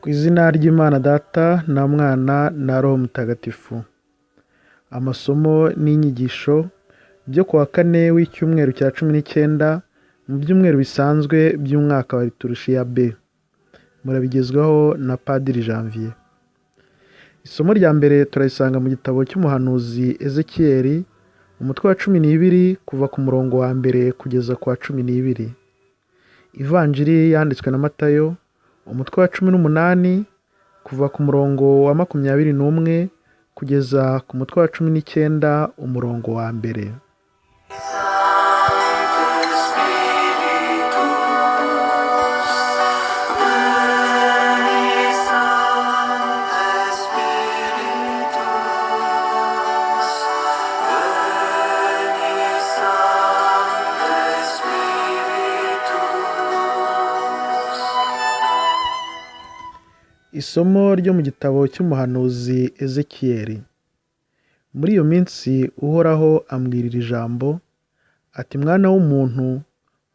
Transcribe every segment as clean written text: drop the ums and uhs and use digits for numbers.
Ku izina ry'Imana Data na Mwana na Roho Mutagatifu. Amasomo n'inyigisho byo ku wa kane w'icyumweru cya 19 mu byumweru bisanzwe by'umwaka wa Liturushiya B. Murabigezwaho na Padiri Janvier. Isomo rya mbere turayisanga mu gitabo cy'umuhanuzi Ezekiyeli, umutwe wa 12 kuva ku murongo wa mbere kugeza ku wa 12. Ivanjiri yanditswe na Matayo, umutwe wa 18 kuva ku murongo wa 21 kugeza ku mutwe wa 19 umurongo wa mbere. Isomo ryo mu gitabo cy'umuhanuzi Ezekiyeli. Muri iyo minsi Uhoraho ambwirira ijambo, ati mwana w'umuntu,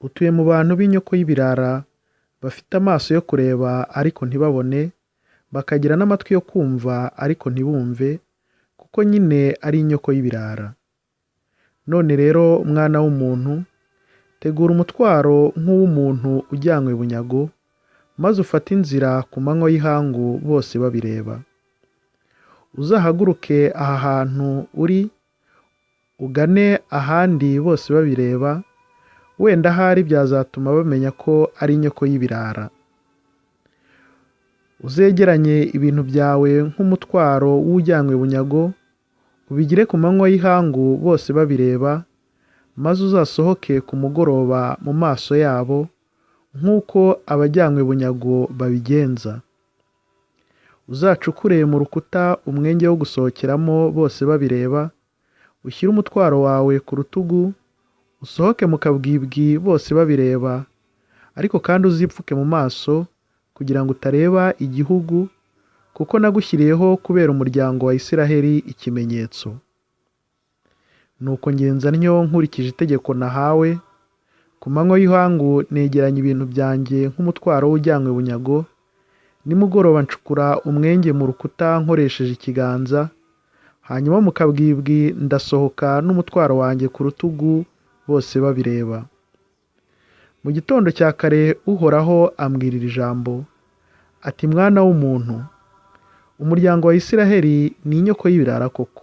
utuye mu bantu b'inyoko y'ibirara, bafite amaso yo kureba ariko ntibabone, bakagira n'amatwi yo kumva ariko ntibumve, kuko nyine ari inyoko y'ibirara. None rero mwana w'umuntu, tegura umutwaro nk'uw'umuntu ujyanywe bunyago, maze ufate inzira ku manywa y'ihangu bose babireba. Uzahaguruke aha hantu uri, ugane ahandi bose babireba, wenda ahari byazatuma bamenya ko ari inyoko y'ibirara. Uzegeranye ibintu byawe nk'umutwaro w'ujyanywe bunyago, ubigire ku manywa y'ihangu bose babireba, maze uzasohoke ku mugoroba mu maso yabo, nk'uko abajyanywe bunyago babigenza. Uzacukure mu rukuta umwenge wo gusohokeramo bose babireba, ushyire umutwaro wawe ku rutugu, usohoke mu kabwibwi bose babireba, ariko kandi uzipfuke mu maso kugira ngo utareba igihugu, kuko nagushyiriyeho kubera umuryango wa Isiraheli ikimenyetso. Nuko ngenza ntyo nkurikije itegeko nahawe, ku manywa y'ihangu negeranya ibintu byanjye nk'umutwaro w'ujyanywe bunyago, nimugoroba ncukura umwenge mu rukuta nkoresheje ikiganza, hanyuma mu kabwibwi ndasohoka n'umutwaro wanjye ku rutugu bose babireba. Mu gitondo cya kare Uhoraho ambwirira ijambo, ati mwana w'umuntu, umuryango wa Isiraheli ni inyoko y'ibirara koko.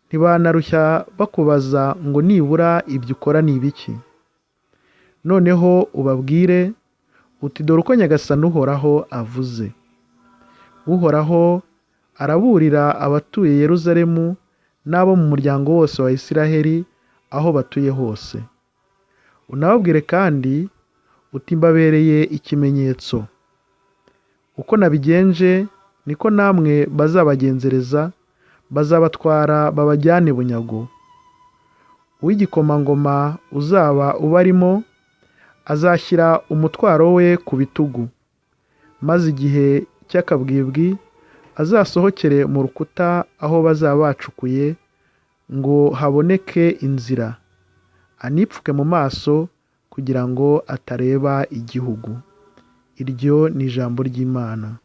Ntibanarushya bakubaza ngo nibura ibyo ukora ni ibiki? Noneho ubabwire uti dore uko Nyagasani Uhoraho avuze. Uhoraho araburira abatuye Yeruzalemu n'abo mu muryango wose wa Isiraheli aho batuye hose. Unababwire kandi uti mbabereye ikimenyetso. Uko nabigenje niko namwe bazabagenzereza, bazabatwara babajyane bunyago. Uw'igikomangoma uzaba ubarimo azashyira umutwaro we ku bitugu, maze igihe cy'akabwibwi azasohokere mu rukuta aho bazaba bacukuye ngo haboneke inzira, anipfuke mu maso kugira ngo atareba igihugu. Iryo ni ijambo ry'Imana.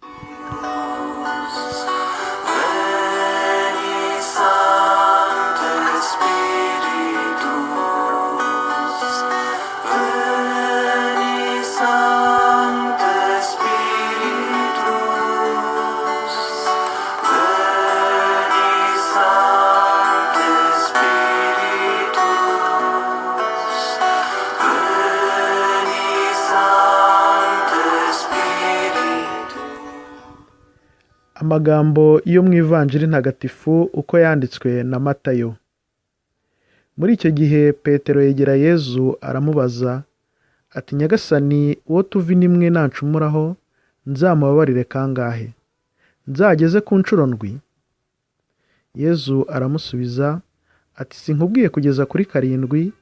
Amagambo yo mu Ivanjiri ntagatifu uko yanditswe na Matayo. Muri icyo gihe Petero yegera Yezu aramubaza, ati Nyagasani, uwo tuva inimwe nancumuraho, nzamubabarire kangahe? Nzageze ku ncuro ndwi? Yezu aramusubiza, ati sinkubwiye kugeza kuri 7,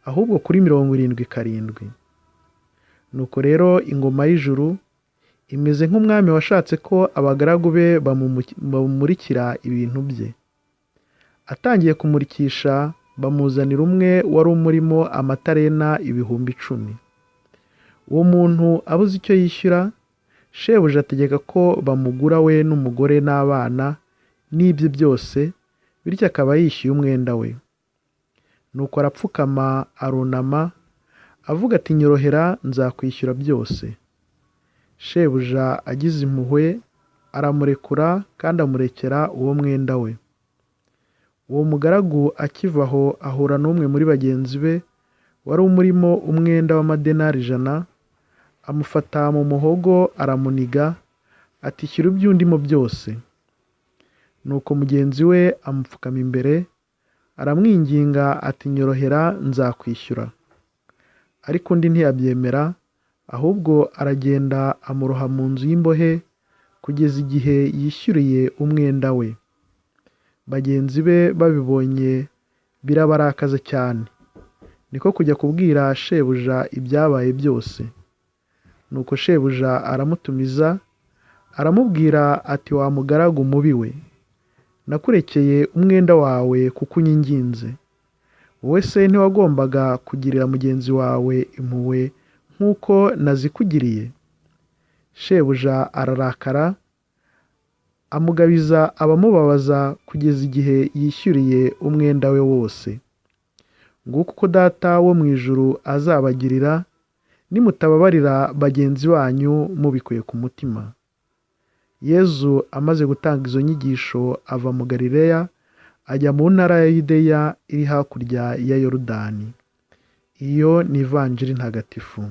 ahubwo kuri 77. Nuko rero ingoma y'ijuru imeze nk'umwami washatse ko abagaragu be bamumurikira ibintu bye. Atangiye kumurikisha, bamuzanira umwe wari umurimo amatarena 10,000. Uwo muntu abuze icyo yishyura, shebuja ategeka ko bamugura we n'umugore n'abana n'ibye byose, bityo akaba yishyuye umwenda we. Nuko arapfukama arunama avuga ati nyorohera nzakwishyura byose. Shebuja agize impuhwe aramurekura kandi amurekera uwo mwenda we. Uwo mugaragu akiva aho ahura n'umwe muri bagenzi be wari umurimo umwenda w'amadenari 100, amufata mu muhogo aramuniga ati shyira iby'undimo byose. Nuko mugenzi we amupfukama imbere aramwinginga ati nyorohera nzakwishyura. Ariko undi ntiyabyemera, ahubwo aragenda amuroha mu nzu y'imbohe kugeza igihe yishyuriye umwenda we. Bagenzi be babibonye birabarakaza cyane, niko kujya kubwira shebuja ibyabaye byose. Nuko shebuja aramutumiza aramubwira ati wa mugaragu mubi we, nakurekeye umwenda wawe kuko unyinginze. Wowe se ntiwagombaga kugirira mugenzi wawe impuhwe nk'uko nazikugiriye? Shebuja ararakara amugabiza abamubabaza kugeza igihe yishyuriye umwenda we wose. Nguko uko Data wo mu ijuru azabagirira nimutababarira bagenzi banyu mubikuye ku mutima. Yezu amaze gutanga izo nyigisho ava mu Galileya ajya mu ntara ya Yudeya iri hakurya ya Yorodani. Iyo ni ivanjiri ntagatifu.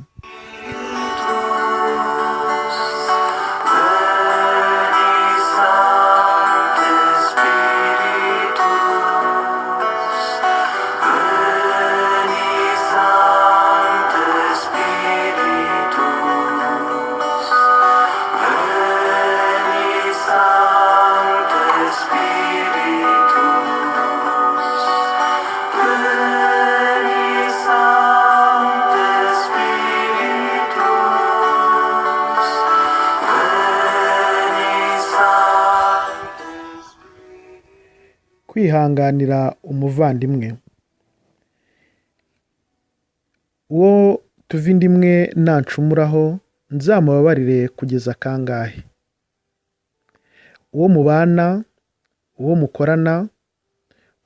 Kwihanganira umuvandimwe. Uwo tuva inda imwe nancumuraho nzamubabarire kugeza kangahe? Uwo mubana, uwo mukorana,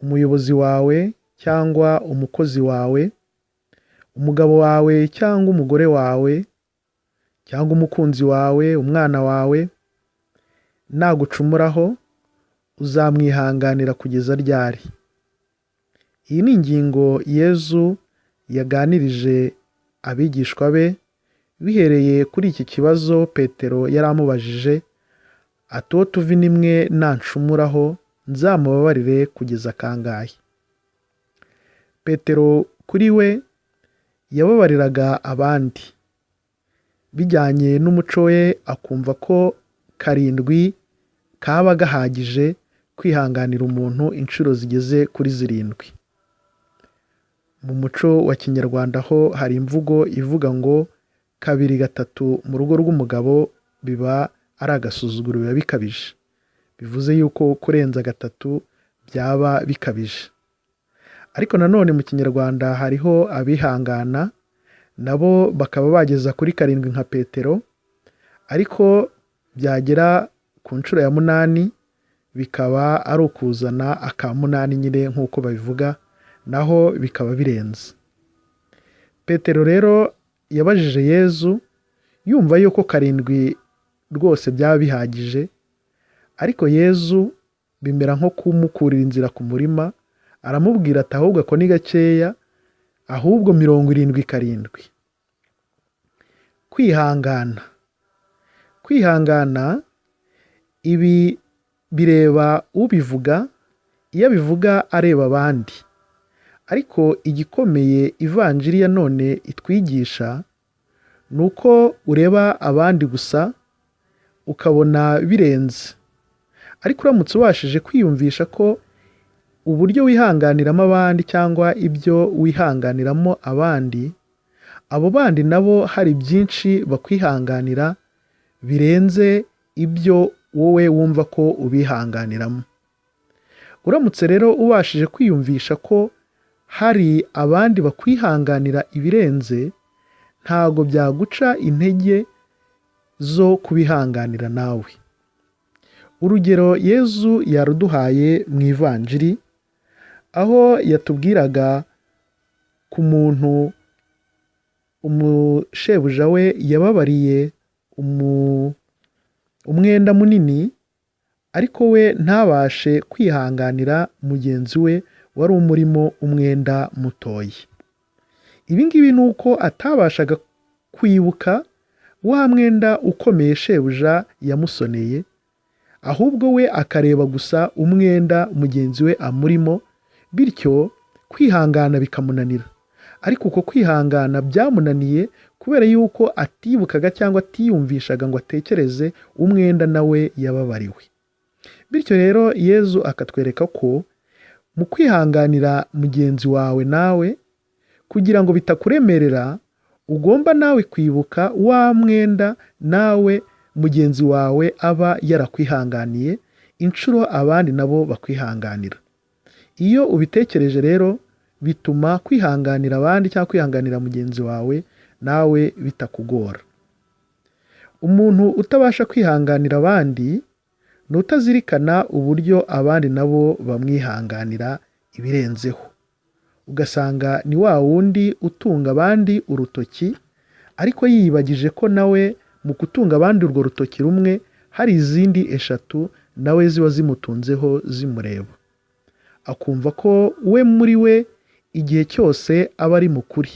umuyobozi wawe cyangwa umukozi wawe, umugabo wawe cyangwa umugore wawe, cyangwa umukunzi wawe, umwana wawe, nagucumuraho uzamwihanganira kugeza ryari? Iyi ni ingingo Yezu yaganirije abigishwa be bihereye kuri iki kibazo Petero yari amubajije ati uwo tuva inda imwe nancumuraho nzamubabarire kugeza kangahe? Petero kuri we yababariraga abandi bijyanye n'umuco we, akumva ko 7 kaba gahagije kwihanganira umuntu inshuro zigeze kuri 7. Mu muco wa Kinyarwanda ho hari imvugo ivuga ngo 2-3 mu rugo rw'umugabo biba ari agasuzuguro, biba bikabije. Bivuze yuko kurenza 3 byaba bikabije. Ariko nanone mu Kinyarwanda hariho abihangana nabo bakaba bageza kuri 7 nka Petero, ariko byagera ku nshuro ya 8 bikaba ari ukuzana aka 8 nyine nk'uko babivuga, naho bikaba birenze. Petero rero yabajije Yezu yumva yuko 7 rwose byaba bihagije, ariko Yezu bimera nko kumukurira inzira ku murima, aramubwira ati ahubwo ako ni gakeya, ahubwo 77. Kwihangana ibi bireba ubivuga, iyo abivuga areba abandi. Ariko igikomeye ivanjiri ya none itwigisha ni uko ureba abandi gusa ukabona birenze. Ariko uramutse ubashije kwiyumvisha ko uburyo wihanganiramo abandi cyangwa ibyo wihanganiramo abandi, abo bandi nabo hari byinshi bakwihanganira birenze ibyo wowe wumva ko ubihanganiramo. Uramutse rero ubashije kwiyumvisha ko hari abandi bakwihanganira ibirenze, ntago byaguca intege zo kubihanganira nawe. Urugero Yezu yaruduhaye mu ivanjiri, aho yatubwiraga ku muntu umushebuja we yababariye umwenda munini, ariko we ntabashe kwihanganira mugenzi we wari umurimo umwenda mutoya. Ibi ngibi ni uko atabashaga kwibuka wa mwenda ukomeye shebuja yamusoneye, ahubwo we akareba gusa umwenda mugenzi we amurimo, bityo kwihangana bikamunanira. Ariko uko kwihangana byamunaniye kubera yuko atibukaga cyangwa atiyumvishaga ngo atekereze umwenda nawe yababariwe. Bityo rero Yezu akatwereka ko mu kwihanganira mugenzi wawe nawe, kugira ngo bitakuremerera, ugomba nawe kwibuka wa mwenda nawe mugenzi wawe aba yarakwihanganiye inshuro abandi nabo bakwihanganira. Iyo ubitekereje rero bituma kwihanganira abandi cyangwa kwihanganira mugenzi wawe nawe bitakugora. Umuntu utabasha kwihanganira abandi ni utazirikana uburyo abandi nabo bamwihanganira ibirenzeho. Ugasanga ni wa wundi utunga abandi urutoki, ariko yiyibagije ko nawe mu gutunga abandi urwo rutoki rumwe hari izindi 3 nawe ziba zimutunzeho zimureba. Akumva ko we muri we igihe cyose aba ari mukuri.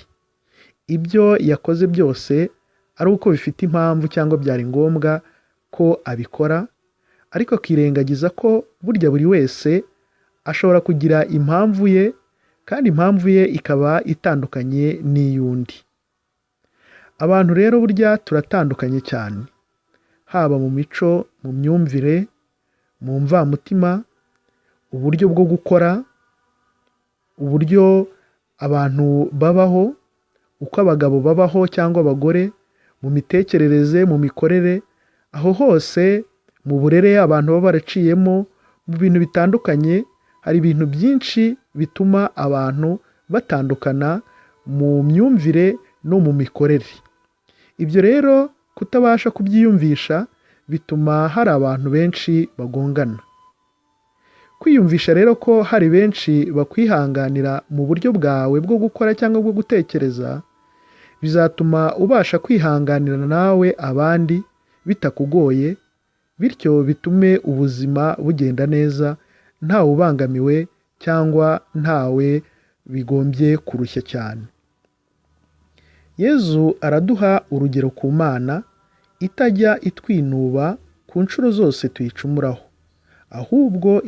Ibyo yakoze byose ari uko bifite impamvu cyangwa byari ngombwa ko abikora, ariko akirengagiza ko burya buri wese ashobora kugira impamvu ye, kandi impamvu ye ikaba itandukanye n'iy'undi. Abantu rero burya turatandukanye cyane, haba mu mico, mu myumvire, mu mvamutima, uburyo bwo gukora, uburyo abantu babaho, uko abagabo babaho cyangwa abagore, mu mitekerereze, mu mikorere, aho hose mu burere abantu baba baraciyemo, mu bintu bitandukanye, hari ibintu byinshi bituma abantu batandukana mu myumvire no mu mikorere. Ibyo rero kutabasha kubyiyumvisha bituma hari abantu benshi bagongana. Kwiyumvisha rero ko hari benshi bakwihanganira mu buryo bwawe bwo gukora cyangwa bwo gutekereza, bizatuma ubasha kwihanganira nawe abandi bitakugoye, bityo bitume ubuzima bugenda neza ntawe ubangamiwe cyangwa ntawe bigombye kurushya cyane. Yezu araduha urugero ku Mana itajya itwinuba ku nshuro zose tuyicumuraho, ahubwo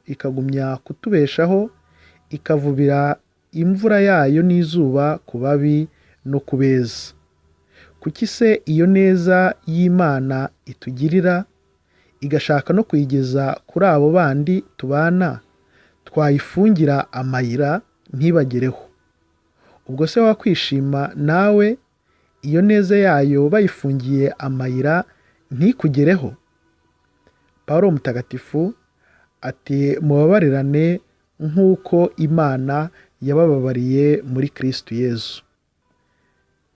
ikagumya kutubeshaho, ikavubira imvura yayo n'izuba ku babi no ku beza. Kuki se iyo neza y'Imana itugirira igashaka no kuyigeza kuri abo bandi tubana, twayifungira amayira ntibagereho? Ubwo se wakwishima nawe iyo neza yayo bayifungiye amayira ntikugereho? Pawulo mutagatifu ati mubabarirane nk'uko Imana yabababariye muri Kristo Yezu.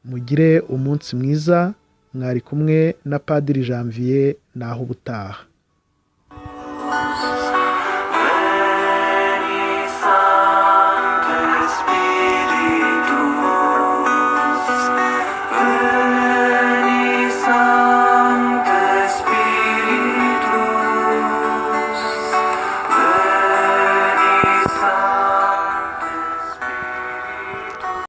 Mugire umunsi mwiza. Mwari kumwe na Padiri Janvier, naho ubutaha.